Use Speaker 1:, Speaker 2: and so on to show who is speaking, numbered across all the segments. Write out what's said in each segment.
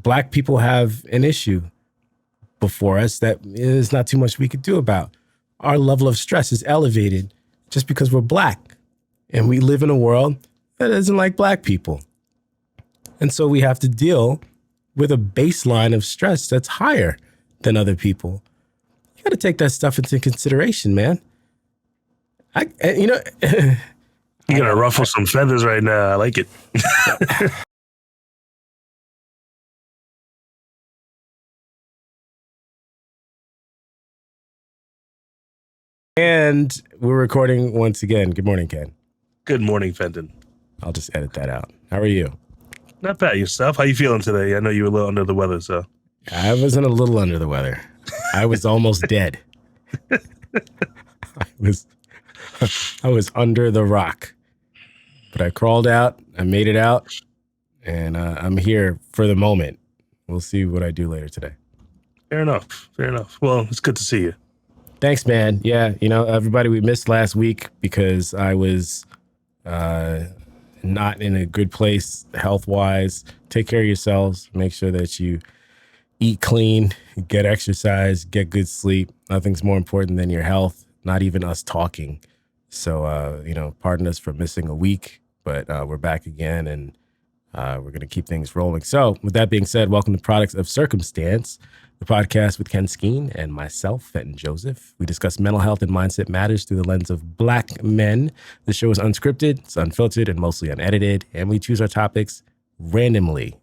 Speaker 1: Black people have an issue before us that is not too much we could do about. Our level of stress is elevated just because we're Black, and we live in a world that isn't like Black people. And so we have to deal with a baseline of stress that's higher than other people. You got to take that stuff into consideration, man.
Speaker 2: You're going to ruffle some feathers right now. I like it.
Speaker 1: And we're recording once again. Good morning, Ken.
Speaker 2: Good morning, Fenton.
Speaker 1: I'll just edit that out. How are you?
Speaker 2: Not bad. Yourself? How you feeling today? I know you were a little under the weather, so.
Speaker 1: I wasn't a little under the weather. I was almost dead. I was under the rock. But I crawled out. I made it out. And I'm here for the moment. We'll see what I do later today.
Speaker 2: Fair enough. Well, it's good to see you.
Speaker 1: Thanks, man. Yeah, everybody, we missed last week because I was not in a good place health-wise. Take care of yourselves. Make sure that you eat clean, get exercise, get good sleep. Nothing's more important than your health, not even us talking. So, pardon us for missing a week, but we're back again, and we're going to keep things rolling. So with that being said, welcome to Products of Circumstance, the podcast with Ken Skeen and myself, Fenton Joseph. We discuss mental health and mindset matters through the lens of Black men. The show is unscripted, it's unfiltered, and mostly unedited, and we choose our topics randomly.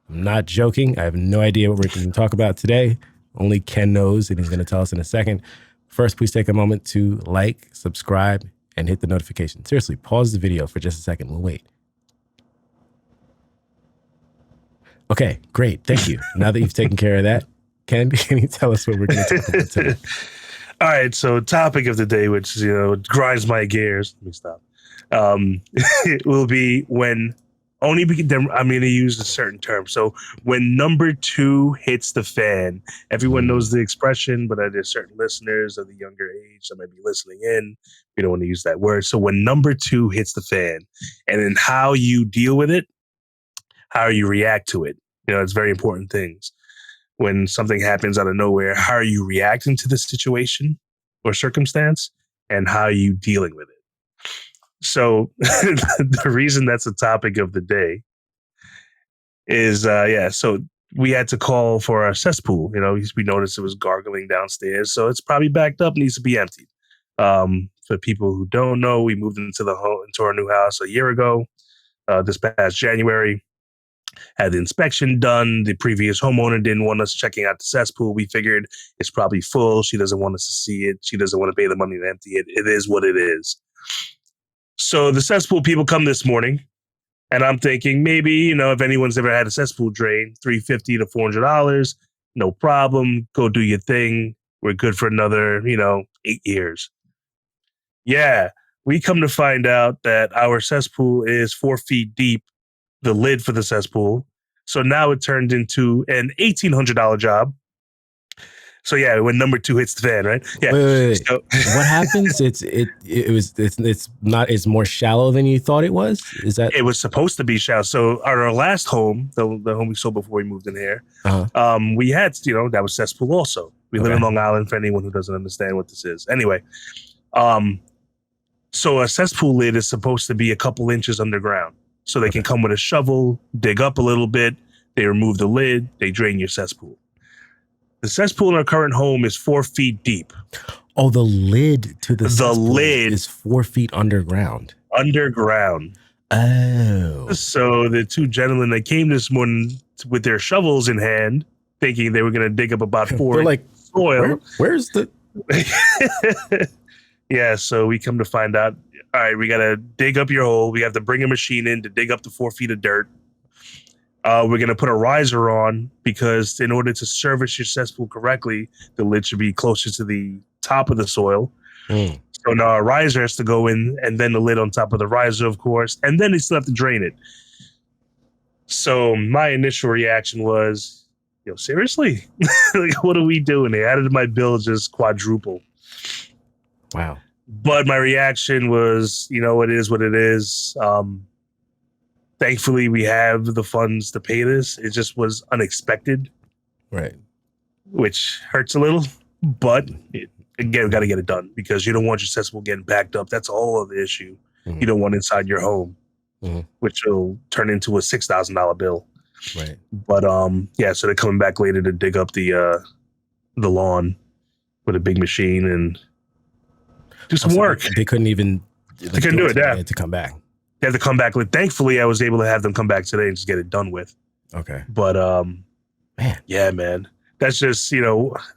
Speaker 1: I'm not joking. I have no idea what we're going to talk about today. Only Ken knows, and he's going to tell us in a second. First, please take a moment to like, subscribe, and hit the notification. Seriously, pause the video for just a second. We'll wait. Okay, great. Thank you. Now that you've taken care of that, Ken, can you tell us what we're going to talk about today?
Speaker 2: All right. So topic of the day, which, grinds my gears. Let me stop. It will be when I'm going to use a certain term. So when number two hits the fan, everyone knows the expression, but there's certain listeners of the younger age that might be listening in. We don't want to use that word. So when number two hits the fan, and then how you deal with it, how you react to it. It's very important things. When something happens out of nowhere, how are you reacting to the situation or circumstance, and how are you dealing with it? So the reason that's the topic of the day is, so we had to call for our cesspool. We noticed it was gargling downstairs, so it's probably backed up, needs to be emptied. For people who don't know, we moved into our new house a year ago, this past January. Had the inspection done. The previous homeowner didn't want us checking out the cesspool. We figured it's probably full. She doesn't want us to see it. She doesn't want to pay the money to empty it. It is what it is. So the cesspool people come this morning, and I'm thinking maybe, if anyone's ever had a cesspool drain, $350 to $400, no problem. Go do your thing. We're good for another, 8 years. Yeah, we come to find out that our cesspool is 4 feet deep. The lid for the cesspool. So now it turned into an $1,800 job. So yeah, when number two hits the fan, right? Yeah.
Speaker 1: Wait. So, what happens? It's more shallow than you thought it was. Is that?
Speaker 2: It was supposed to be shallow. So our last home, the home we sold before we moved in here, we had, that was cesspool also. We live in Long Island, for anyone who doesn't understand what this is. Anyway, so a cesspool lid is supposed to be a couple inches underground. So they can come with a shovel, dig up a little bit, they remove the lid, they drain your cesspool. The cesspool in our current home is 4 feet deep.
Speaker 1: Oh, the lid to the cesspool is 4 feet underground.
Speaker 2: Underground.
Speaker 1: Oh.
Speaker 2: So the two gentlemen that came this morning with their shovels in hand, thinking they were going to dig up about 4
Speaker 1: They're like,
Speaker 2: soil.
Speaker 1: Where's the...
Speaker 2: Yeah, so we come to find out, all right, we got to dig up your hole. We have to bring a machine in to dig up the 4 feet of dirt. We're going to put a riser on because in order to service your cesspool correctly, the lid should be closer to the top of the soil. So now a riser has to go in, and then the lid on top of the riser, of course, and then they still have to drain it. So my initial reaction was, seriously? Like, what are we doing? They added my bill just quadruple.
Speaker 1: Wow.
Speaker 2: But my reaction was, it is what it is. thankfully we have the funds to pay this. It just was unexpected,
Speaker 1: Right.
Speaker 2: which hurts a little, but again, we got to get it done because you don't want your cesspool getting backed up. That's a whole other issue.
Speaker 1: Mm-hmm.
Speaker 2: You don't want inside your home,
Speaker 1: Mm-hmm.
Speaker 2: which will turn into a $6,000 bill.
Speaker 1: Right.
Speaker 2: But yeah, so they're coming back later to dig up the lawn with a big machine and do some work.
Speaker 1: They couldn't even.
Speaker 2: They couldn't do it. Yeah,
Speaker 1: they had to come back.
Speaker 2: They had to come back. Thankfully, I was able to have them come back today and just get it done with.
Speaker 1: Okay.
Speaker 2: But
Speaker 1: man,
Speaker 2: yeah, man, that's just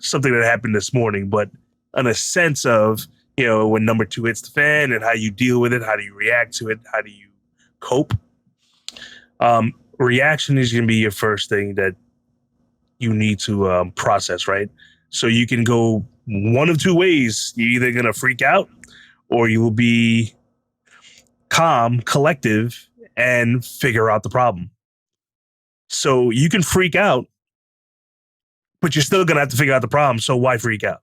Speaker 2: something that happened this morning. But in a sense of when number 2 hits the fan and how you deal with it, how do you react to it, how do you cope? Reaction is going to be your first thing that you need to process, right? So you can go one of two ways. You're either going to freak out or you will be calm, collective, and figure out the problem. So you can freak out, but you're still going to have to figure out the problem. So why freak out?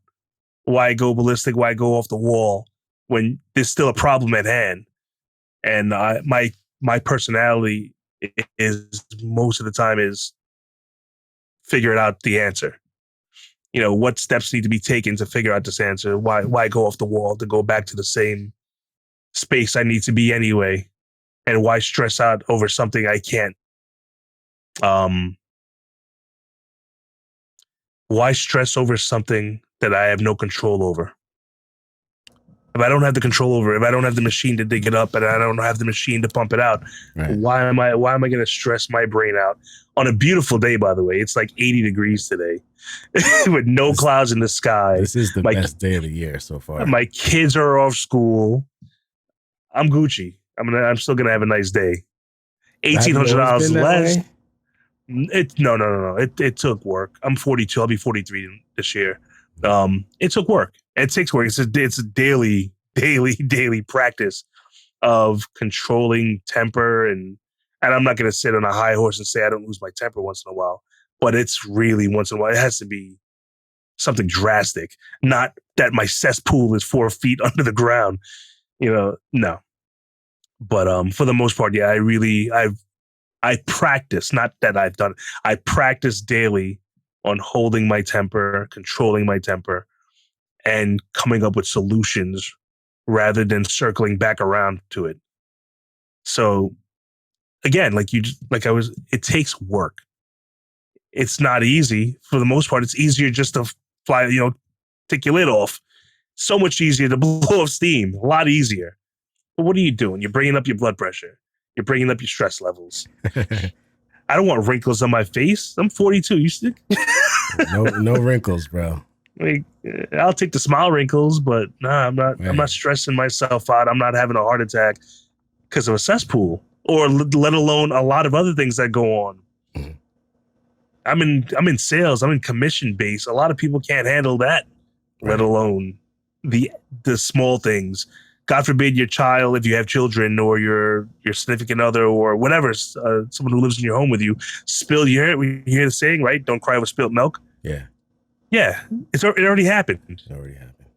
Speaker 2: Why go ballistic? Why go off the wall when there's still a problem at hand? And my personality is most of the time is figure out the answer. What steps need to be taken to figure out this answer? Why go off the wall to go back to the same space I need to be anyway? And why stress out over something I can't? Why stress over something that I have no control over? If I don't have the control over it, if I don't have the machine to dig it up and I don't have the machine to pump it out, right, why am I going to stress my brain out on a beautiful day? By the way, it's like 80 degrees today with no clouds in the sky.
Speaker 1: This is the best day of the year so far.
Speaker 2: My kids are off school. I'm Gucci. I'm still gonna have a nice day. $1,800 less. No. It took work. I'm 42. I'll be 43 this year. It took work. It takes work. It's a daily practice of controlling temper, and I'm not going to sit on a high horse and say I don't lose my temper once in a while, but it's really once in a while. It has to be something drastic, not that my cesspool is 4 feet under the ground, no. But for the most part, yeah, I practice, not that I've done it. I practice daily on holding my temper, controlling my temper, and coming up with solutions rather than circling back around to it. So again, it takes work. It's not easy for the most part. It's easier just to fly, take your lid off. So much easier to blow off steam, a lot easier. But what are you doing? You're bringing up your blood pressure. You're bringing up your stress levels. I don't want wrinkles on my face. I'm 42. You still
Speaker 1: no wrinkles, bro.
Speaker 2: I'll take the smile wrinkles, but nah, I'm not. Man. I'm not stressing myself out. I'm not having a heart attack because of a cesspool, or let alone a lot of other things that go on. Mm-hmm. I'm in sales. I'm in commission base. A lot of people can't handle that, right, let alone the small things. God forbid your child, if you have children, or your significant other, or whatever, someone who lives in your home with you, spill. You hear the saying, right? Don't cry over spilled milk. Yeah, it already happened.
Speaker 1: It already happened.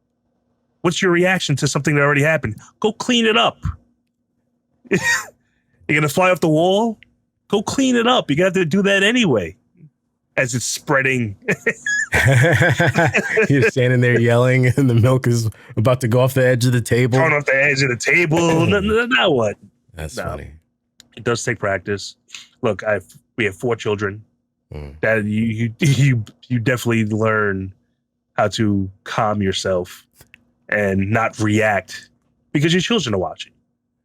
Speaker 2: What's your reaction to something that already happened? Go clean it up. You're gonna fly off the wall? Go clean it up. You're gonna have to do that anyway, as it's spreading.
Speaker 1: You're standing there yelling, and the milk is about to go off the edge of the table.
Speaker 2: Going off the edge of the table. Now what?
Speaker 1: That's funny.
Speaker 2: It does take practice. Look, we have 4 children. That you definitely learn how to calm yourself and not react, because your children are watching.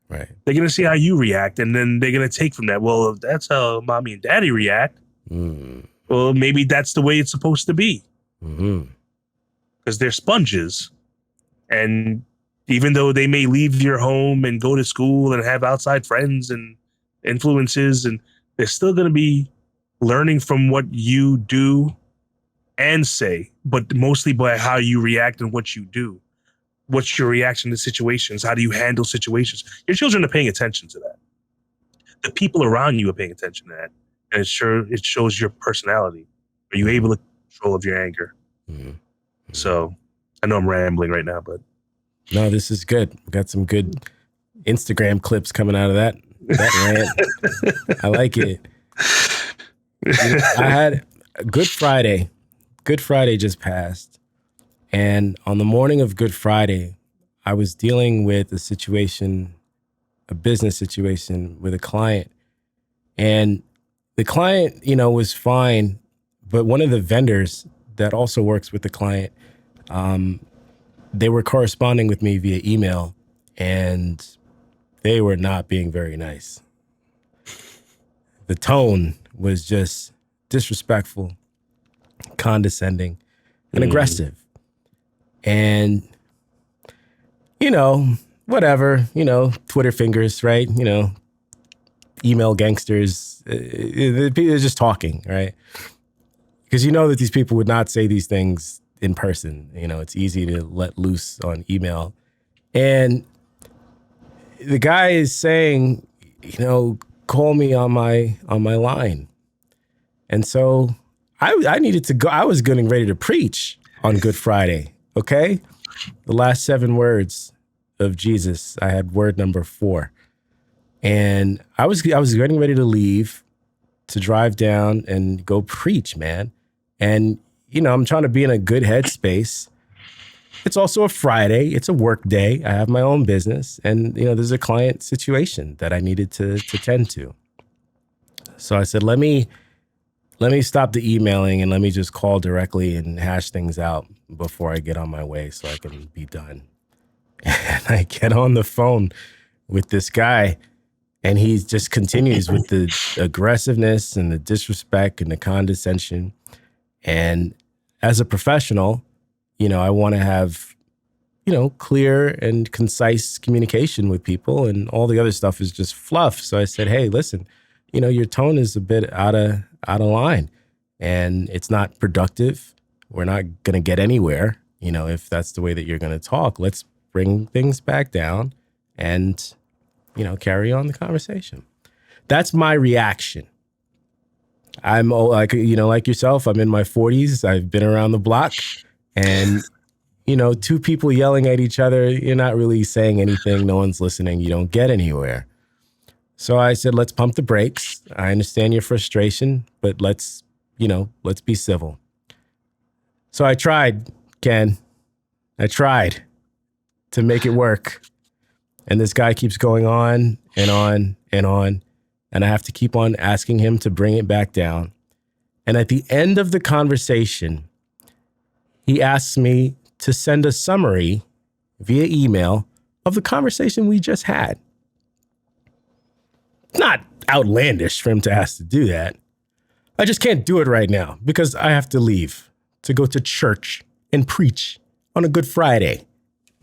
Speaker 1: Right.
Speaker 2: They're gonna see how you react, and then they're gonna take from that. Well, if that's how mommy and daddy react, well, maybe that's the way it's supposed to be. Because they're sponges, and even though they may leave your home and go to school and have outside friends and influences, and they're still gonna be learning from what you do and say, but mostly by how you react and what you do. What's your reaction to situations? How do you handle situations? Your children are paying attention to that. The people around you are paying attention to that. And it shows your personality. Are you able to control of your anger? So I know I'm rambling right now, but
Speaker 1: no, this is good. We got some good Instagram clips coming out of that. That rant. I like it. I had Good Friday. Good Friday just passed. And on the morning of Good Friday, I was dealing with a situation, a business situation with a client. And the client, was fine. But one of the vendors that also works with the client, they were corresponding with me via email, and they were not being very nice. The tone was just disrespectful, condescending, and aggressive. And, whatever, Twitter fingers, right? Email gangsters, they're just talking, right? Because that these people would not say these things in person. It's easy to let loose on email. And the guy is saying, call me on my line. And so I needed to go. I was getting ready to preach on Good Friday. Okay. The last 7 words of Jesus. I had word number 4. And I was getting ready to leave to drive down and go preach, man. And, I'm trying to be in a good headspace. It's also a Friday. It's a work day. I have my own business. And, there's a client situation that I needed to tend to. So I said, let me stop the emailing and let me just call directly and hash things out before I get on my way so I can be done. And I get on the phone with this guy, and he just continues with the aggressiveness and the disrespect and the condescension. And as a professional, I want to have, clear and concise communication with people, and all the other stuff is just fluff. So I said, hey, listen, your tone is a bit out of line, and it's not productive. We're not going to get anywhere, if that's the way that you're going to talk. Let's bring things back down and, carry on the conversation. That's my reaction. I'm like yourself, I'm in my 40s. I've been around the block, and, 2 people yelling at each other, you're not really saying anything. No one's listening. You don't get anywhere. So I said, let's pump the brakes. I understand your frustration, but let's be civil. So I tried, Ken. I tried to make it work. And this guy keeps going on and on and on. And I have to keep on asking him to bring it back down. And at the end of the conversation, he asks me to send a summary via email of the conversation we just had. Not outlandish for him to ask to do that. I just can't do it right now because I have to leave to go to church and preach on a Good Friday.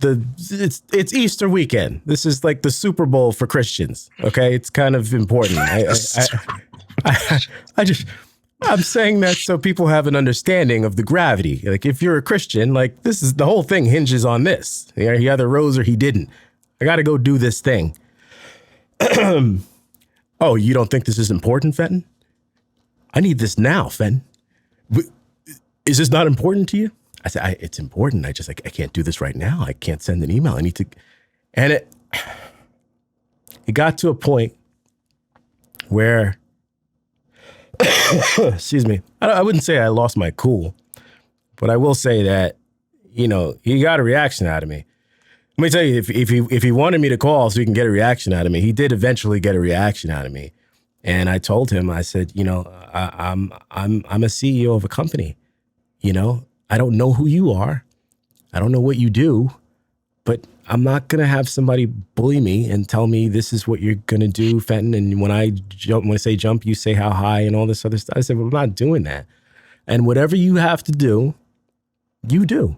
Speaker 1: It's Easter weekend. This is like the Super Bowl for Christians. Okay, it's kind of important. I'm saying that so people have an understanding of the gravity. Like, if you're a Christian, like, this is the whole thing hinges on this. He either rose or he didn't. I got to go do this thing. Oh, you don't think this is important, Fenton? I need this now, Fenton. Is this not important to you? I said, it's important. I can't do this right now. I can't send an email. I need to. And it got to a point where, excuse me, I wouldn't say I lost my cool, but I will say that, he got a reaction out of me. Let me tell you, if he wanted me to call so he can get a reaction out of me, he did eventually get a reaction out of me. And I told him, I said, I'm a CEO of a company. I don't know who you are. I don't know what you do, but I'm not going to have somebody bully me and tell me this is what you're going to do, Fenton. And when I say jump, you say how high and all this other stuff. I said, well, I'm not doing that. And whatever you have to do, you do.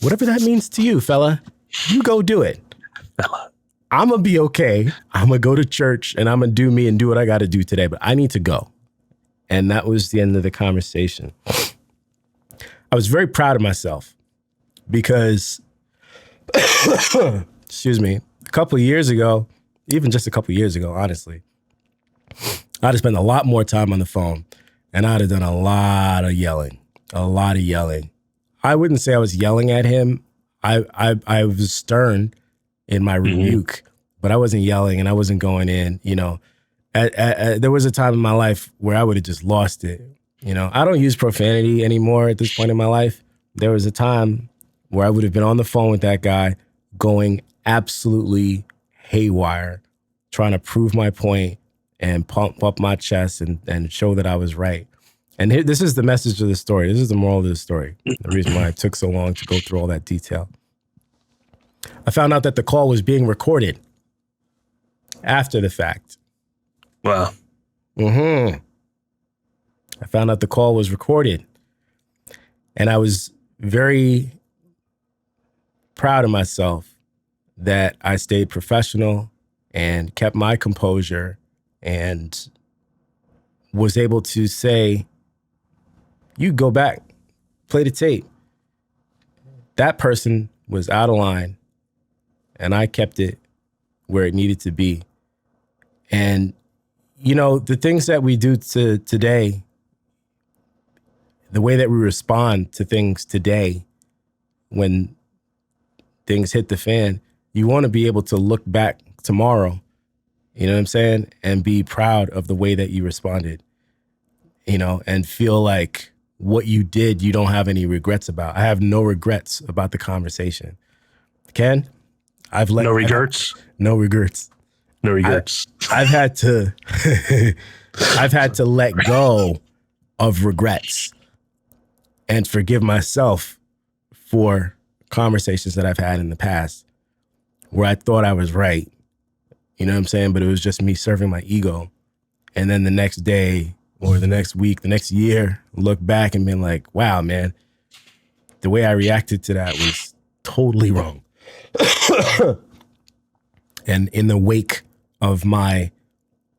Speaker 1: Whatever that means to you, fella, you go do it. Fella. I'm going to be okay. I'm going to go to church and I'm going to do me and do what I got to do today, but I need to go. And that was the end of the conversation. I was very proud of myself because, excuse me, a couple of years ago, even just a couple of years ago, honestly, I'd have spent a lot more time on the phone and I'd have done a lot of yelling. I wouldn't say I was yelling at him. I was stern in my rebuke, but I wasn't yelling and I wasn't going in, you know. There was a time in my life where I would have just lost it. You know, I don't use profanity anymore at this point in my life. There was a time where I would have been on the phone with that guy going absolutely haywire, trying to prove my point and pump up my chest and show that I was right. And this is the message of the story. This is the moral of the story. The reason why it took so long to go through all that detail. I found out that the call was being recorded after the fact.
Speaker 2: Wow.
Speaker 1: I found out the call was recorded. And I was very proud of myself that I stayed professional and kept my composure and was able to say, you go back, play the tape. That person was out of line and I kept it where it needed to be. And, you know, the things that we do today, the way that we respond to things today, when things hit the fan, you want to be able to look back tomorrow, you know what I'm saying, and be proud of the way that you responded, you know, and feel like what you did, you don't have any regrets about. I have no regrets about the conversation. Ken,
Speaker 2: no regrets.
Speaker 1: No regrets.
Speaker 2: No regrets.
Speaker 1: I've had to I've had to let go of regrets and forgive myself for conversations that I've had in the past where I thought I was right. You know what I'm saying? But it was just me serving my ego. And then the next day or the next week, the next year, look back and being like, wow, man, the way I reacted to that was totally wrong. And in the wake of my,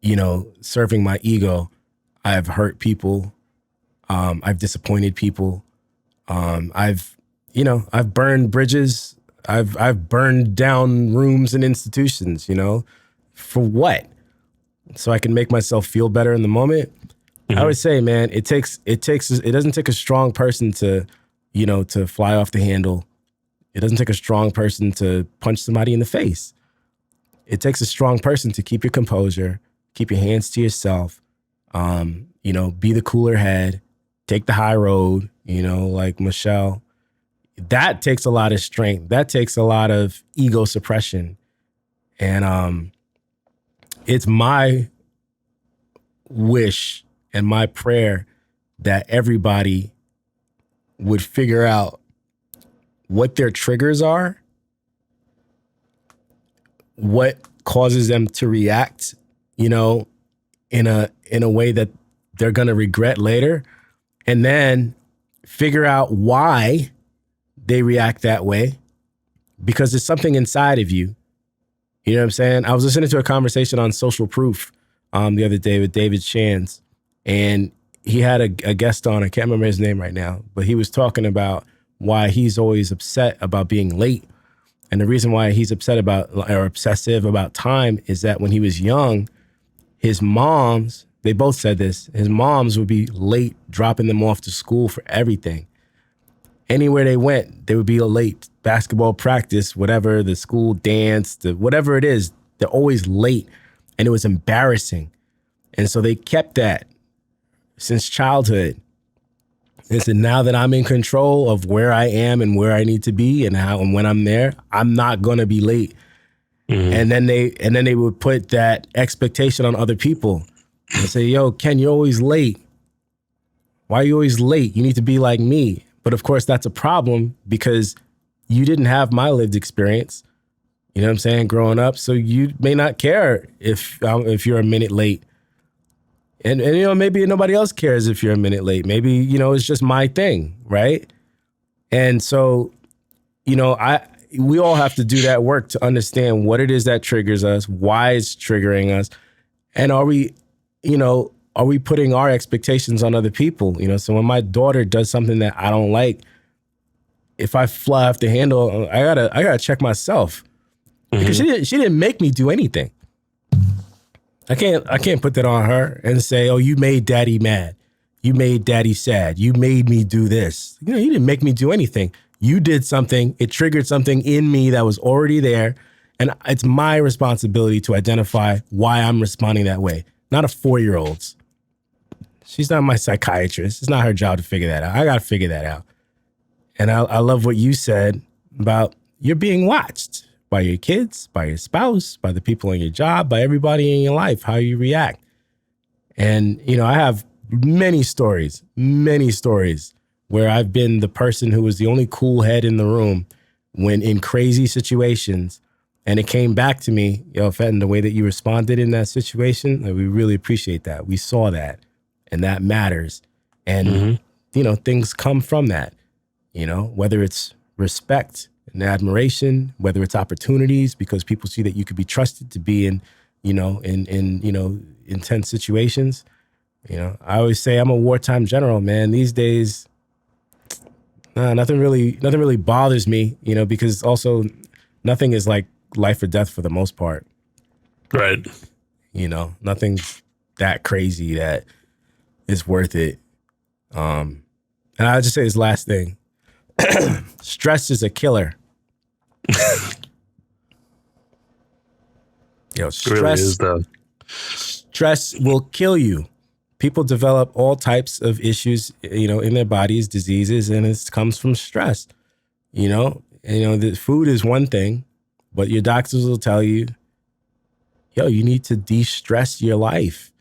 Speaker 1: you know, serving my ego, I've hurt people. I've disappointed people. I've burned bridges. I've burned down rooms and institutions, you know, for what? So I can make myself feel better in the moment. I would say, man, it doesn't take a strong person to, you know, to fly off the handle. It doesn't take a strong person to punch somebody in the face. It takes a strong person to keep your composure, keep your hands to yourself, you know, be the cooler head, take the high road, you know, like Michelle. That takes a lot of strength. That takes a lot of ego suppression. And it's my wish and my prayer that everybody would figure out what their triggers are, what causes them to react, you know, in a way that they're going to regret later, and then figure out why they react that way, because there's something inside of you. You know what I'm saying? I was listening to a conversation on Social Proof the other day with David Shands, and he had a guest on. I can't remember his name right now, but he was talking about why he's always upset about being late. And the reason why he's upset about or obsessive about time is that when he was young, his moms, they both said this, his moms would be late dropping them off to school for everything. Anywhere they went, they would be late. Basketball practice, whatever, the school dance, whatever it is, they're always late. And it was embarrassing. And so they kept that since childhood. And so now that I'm in control of where I am and where I need to be and how and when I'm there, I'm not gonna be late. And then they would put that expectation on other people and say, yo, Ken, you're always late. Why are you always late? You need to be like me. But of course, that's a problem because you didn't have my lived experience. You know what I'm saying? Growing up. So you may not care if you're a minute late. And you know, maybe nobody else cares if you're a minute late. Maybe, you know, it's just my thing, right? And so, you know, we all have to do that work to understand what it is that triggers us, why it's triggering us, and are we putting our expectations on other people? You know, so when my daughter does something that I don't like, if I fly off the handle, I gotta check myself because she didn't make me do anything. I can't put that on her and say, oh, you made daddy mad. You made daddy sad. You made me do this. You know, you didn't make me do anything. You did something. It triggered something in me that was already there. And it's my responsibility to identify why I'm responding that way, not a 4-year-old's. She's not my psychiatrist. It's not her job to figure that out. I got to figure that out. And I love what you said about you're being watched by your kids, by your spouse, by the people in your job, by everybody in your life, how you react. And, I have many stories where I've been the person who was the only cool head in the room when in crazy situations. And it came back to me, Fenton, the way that you responded in that situation, we really appreciate that. We saw that, and that matters. And, things come from that, whether it's respect and admiration, whether it's opportunities, because people see that you could be trusted to be in, intense situations. I always say I'm a wartime general, man. These days, nothing really bothers me, because also nothing is like life or death for the most part.
Speaker 2: Right.
Speaker 1: Nothing that crazy that is worth it. And I'll just say this last thing. Stress is a killer. Stress,
Speaker 2: it really is, though.
Speaker 1: Stress will kill you. People develop all types of issues, in their bodies, diseases, and it comes from stress. The food is one thing, but your doctors will tell you, you need to de-stress your life.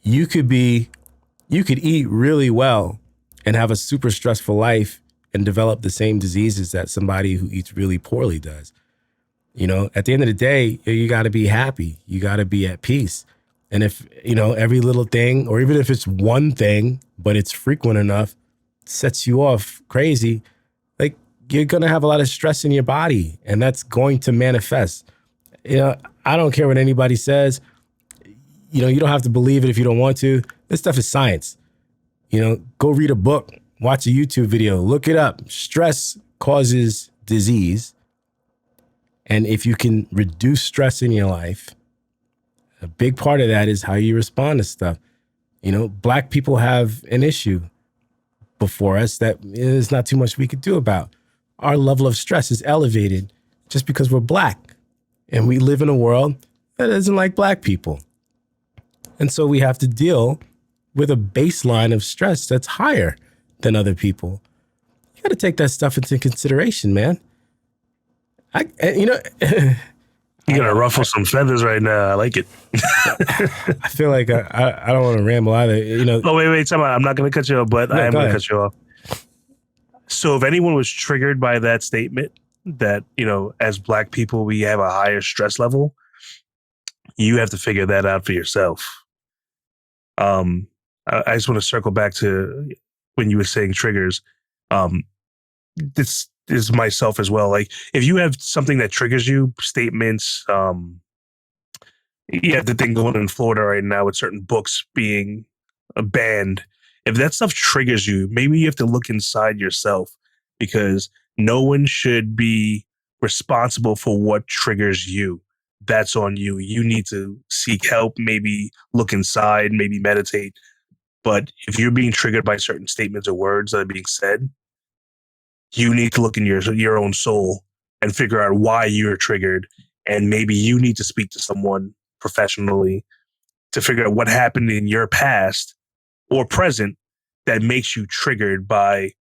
Speaker 1: You could eat really well and have a super stressful life and develop the same diseases that somebody who eats really poorly does. At the end of the day, you got to be happy. You got to be at peace. And if, every little thing, or even if it's one thing, but it's frequent enough, sets you off crazy, like you're going to have a lot of stress in your body, and that's going to manifest. I don't care what anybody says. You don't have to believe it if you don't want to. This stuff is science. Go read a book, watch a YouTube video, look it up. Stress causes disease. And if you can reduce stress in your life, a big part of that is how you respond to stuff. Black people have an issue before us that is not too much we could do about. Our level of stress is elevated just because we're Black. And we live in a world that doesn't like Black people. And so we have to deal with a baseline of stress that's higher than other people. You got to take that stuff into consideration, man.
Speaker 2: You're gonna ruffle some feathers right now. I like it.
Speaker 1: I feel like I don't want to ramble either.
Speaker 2: Oh, wait, time out. I'm not gonna cut you off, but I am gonna cut you off. So if anyone was triggered by that statement that, as Black people, we have a higher stress level, you have to figure that out for yourself. I just want to circle back to when you were saying triggers. This is myself as well. Like if you have something that triggers you, statements, you have the thing going in Florida right now with certain books being banned. If that stuff triggers you, maybe you have to look inside yourself, because no one should be responsible for what triggers you. That's on you. You need to seek help, maybe look inside, maybe meditate. But if you're being triggered by certain statements or words that are being said, you need to look in your own soul and figure out why you're triggered. And maybe you need to speak to someone professionally to figure out what happened in your past or present that makes you triggered by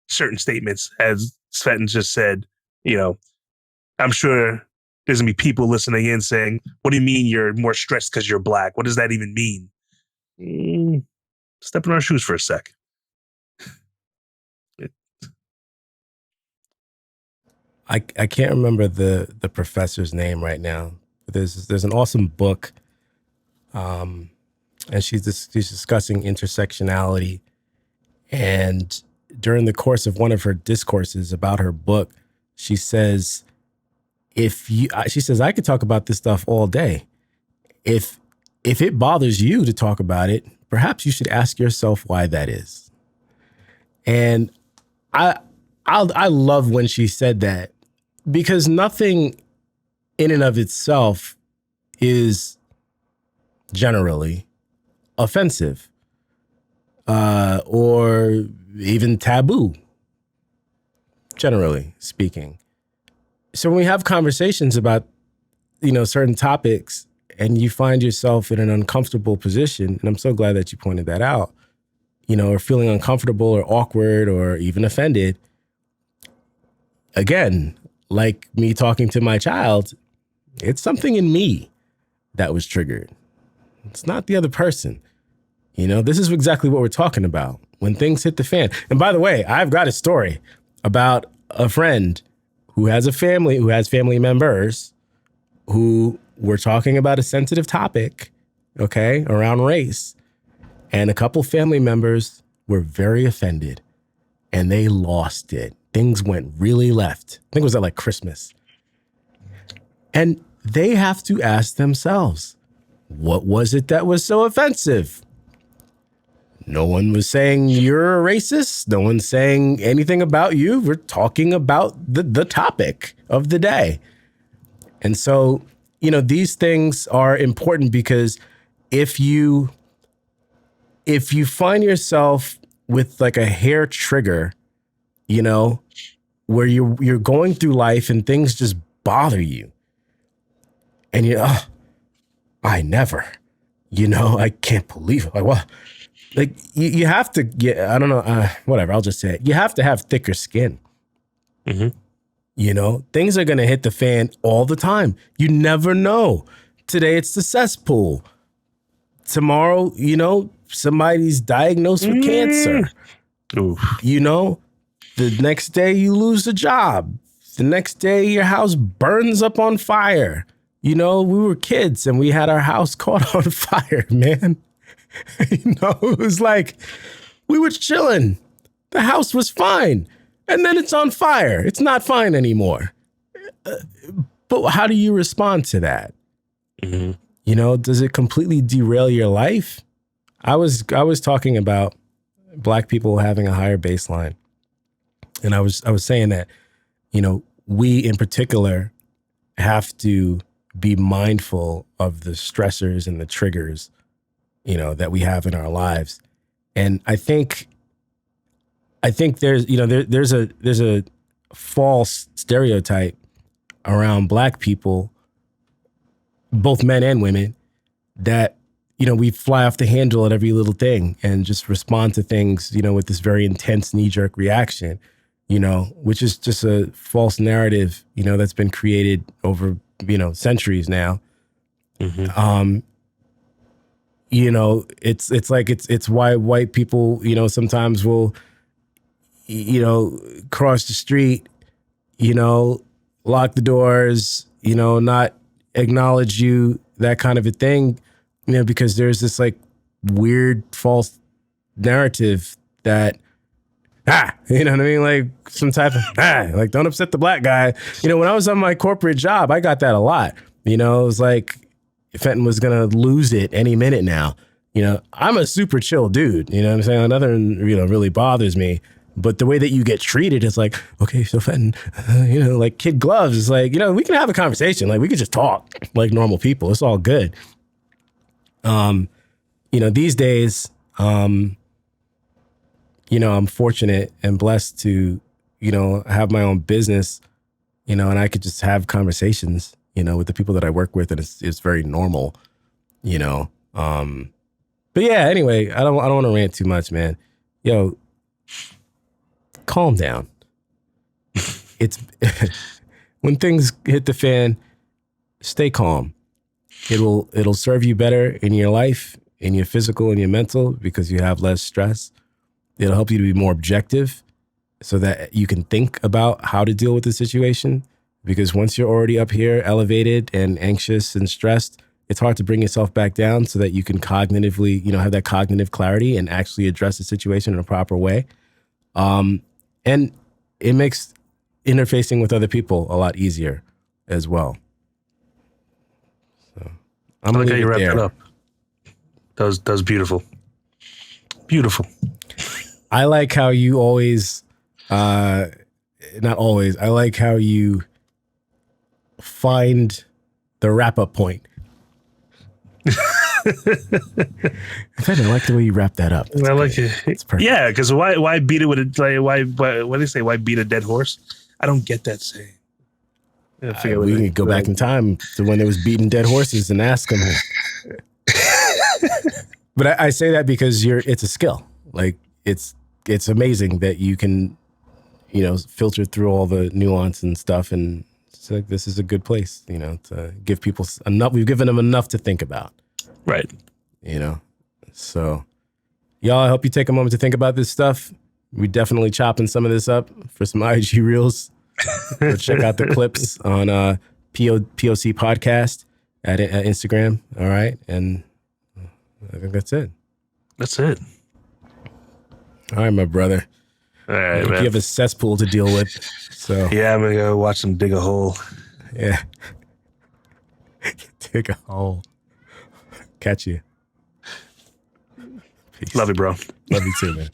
Speaker 2: certain statements. As Fenton just said, I'm sure there's gonna be people listening in saying, what do you mean you're more stressed because you're Black? What does that even mean? Step in our shoes for a sec.
Speaker 1: I can't remember the professor's name right now. But there's an awesome book, and she's discussing intersectionality. And during the course of one of her discourses about her book, she says, I could talk about this stuff all day. If it bothers you to talk about it, perhaps you should ask yourself why that is. And I love when she said that, because nothing in and of itself is generally offensive or even taboo, generally speaking. So when we have conversations about certain topics and you find yourself in an uncomfortable position, and I'm so glad that you pointed that out, or feeling uncomfortable or awkward or even offended, again, like me talking to my child, it's something in me that was triggered. It's not the other person. This is exactly what we're talking about when things hit the fan. And by the way, I've got a story about a friend who has family members who were talking about a sensitive topic, okay, around race. And a couple family members were very offended and they lost it. Things went really left. I think it was at like Christmas. And they have to ask themselves, what was it that was so offensive? No one was saying you're a racist. No one's saying anything about you. We're talking about the topic of the day. And so, these things are important because if you find yourself with like a hair trigger, where you're going through life and things just bother you, and I never, I can't believe it. Like, what? Like you have to get, I don't know, whatever, I'll just say it. You have to have thicker skin. Mm-hmm. Things are going to hit the fan all the time. You never know. Today it's the cesspool. Tomorrow, somebody's diagnosed with cancer.
Speaker 2: Oof.
Speaker 1: The next day you lose a job. The next day your house burns up on fire. We were kids and we had our house caught on fire, man. It was like we were chilling. The house was fine. And then it's on fire. It's not fine anymore. But how do you respond to that? Mm-hmm. Does it completely derail your life? I was talking about Black people having a higher baseline. And I was saying that, we in particular have to be mindful of the stressors and the triggers that we have in our lives. And I think there's, there's a false stereotype around Black people, both men and women, that, we fly off the handle at every little thing and just respond to things, with this very intense knee-jerk reaction, which is just a false narrative, that's been created over, centuries now. Mm-hmm. It's like it's why white people, sometimes will, cross the street, lock the doors, not acknowledge you, that kind of a thing, because there's this like weird false narrative that, you know what I mean? Like some type of, like don't upset the Black guy. When I was on my corporate job, I got that a lot. It was like Fenton was going to lose it any minute now. I'm a super chill dude. You know what I'm saying? Nothing, really bothers me. But the way that you get treated is like, okay, so Fenton, like kid gloves. It's like, we can have a conversation. Like we could just talk like normal people. It's all good. These days, I'm fortunate and blessed to, have my own business, and I could just have conversations, with the people that I work with, and it's very normal, But yeah, anyway, I don't want to rant too much, man. Yo, calm down. It's when things hit the fan, stay calm. It'll serve you better in your life, in your physical and your mental, because you have less stress. It'll help you to be more objective so that you can think about how to deal with the situation. Because once you're already up here, elevated and anxious and stressed, it's hard to bring yourself back down so that you can cognitively, have that cognitive clarity and actually address the situation in a proper way. And it makes interfacing with other people a lot easier as well. So I'm
Speaker 2: I like how
Speaker 1: gonna
Speaker 2: you wrapped
Speaker 1: leave it
Speaker 2: that
Speaker 1: there.
Speaker 2: up. That was beautiful. Beautiful.
Speaker 1: I like how you always, not always, I like how you find the wrap-up point. I like the way you wrap that up.
Speaker 2: I like it.
Speaker 1: It's perfect.
Speaker 2: Yeah, because why beat it with a, like, why what do they say? Why beat a dead horse? I don't get that saying.
Speaker 1: We can go back in time to when there was beating dead horses and ask them. But I say that because it's a skill. Like it's amazing that you can, filter through all the nuance and stuff. And it's like, this is a good place, to give people enough. We've given them enough to think about.
Speaker 2: Right.
Speaker 1: So y'all, I hope you take a moment to think about this stuff. We definitely chopping some of this up for some IG reels. Go check out the clips on POC podcast at Instagram. All right. And I think that's it.
Speaker 2: That's it.
Speaker 1: All right, my brother.
Speaker 2: All right, man.
Speaker 1: You have a cesspool to deal with. So
Speaker 2: yeah, I'm going to go watch them dig a hole.
Speaker 1: Yeah. Dig a hole. Catch you. Peace.
Speaker 2: Love you, bro.
Speaker 1: Love you too, man.